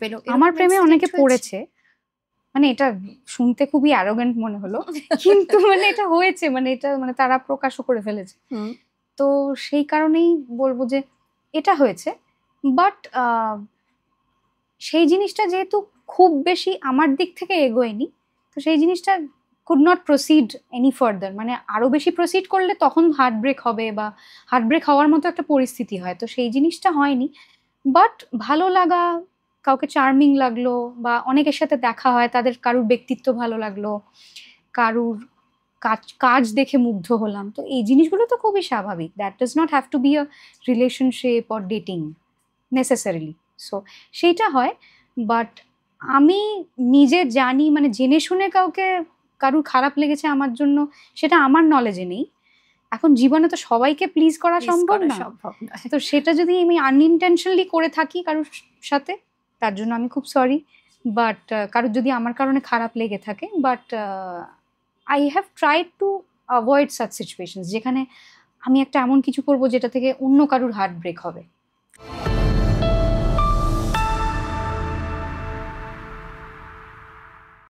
পেলো, আমার এরকম প্রেমে অনেকে incident হয়েছে? পড়েছে, মানে এটা শুনতে খুবই অ্যারোগেন্ট মনে হলো, কিন্তু মানে এটা হয়েছে, মানে এটা মানে তারা প্রকাশও করে ফেলেছে। হুম, তো সেই কারণেই বলবো যে এটা হয়েছে। বাট সেই জিনিসটা যেহেতু খুব বেশি আমার দিক থেকে এগোয়নি, তো সেই জিনিসটা could not proceed any further. মানে আরো বেশি প্রসিড করলে তখন হার্ট ব্রেক হবে বা হার্ট ব্রেক হওয়ার মতো একটা পরিস্থিতি হয়, তো সেই জিনিসটা হয়নি। বাট ভালো লাগা, কাউকে চার্মিং লাগলো বা অনেকের সাথে দেখা হয়, তাদের কারুর ব্যক্তিত্ব ভালো লাগলো, কারুর কাজ কাজ দেখে মুগ্ধ হলাম, তো এই জিনিসগুলো তো খুবই স্বাভাবিক। That does not have to be a relationship or dating necessarily. So সেইটা হয়। বাট আমি নিজে জানি, মানে জেনে শুনে কাউকে কারুর খারাপ লেগেছে আমার জন্য, সেটা আমার নলেজে নেই। এখন জীবনে তো সবাইকে প্লিজ করা প্লিজ সম্ভব করা না। সম্ভব নয়। তো সেটা যদি আমি আনইনটেনশনালি করে থাকি কারোর সাথে, তার জন্য আমি খুব সরি। বাট কারোর যদি আমার কারণে খারাপ লেগে থাকে, but I have tried to avoid such situations যেখানে আমি একটা এমন কিছু করবো যেটা থেকে অন্য কারোর হার্ট ব্রেক হবে।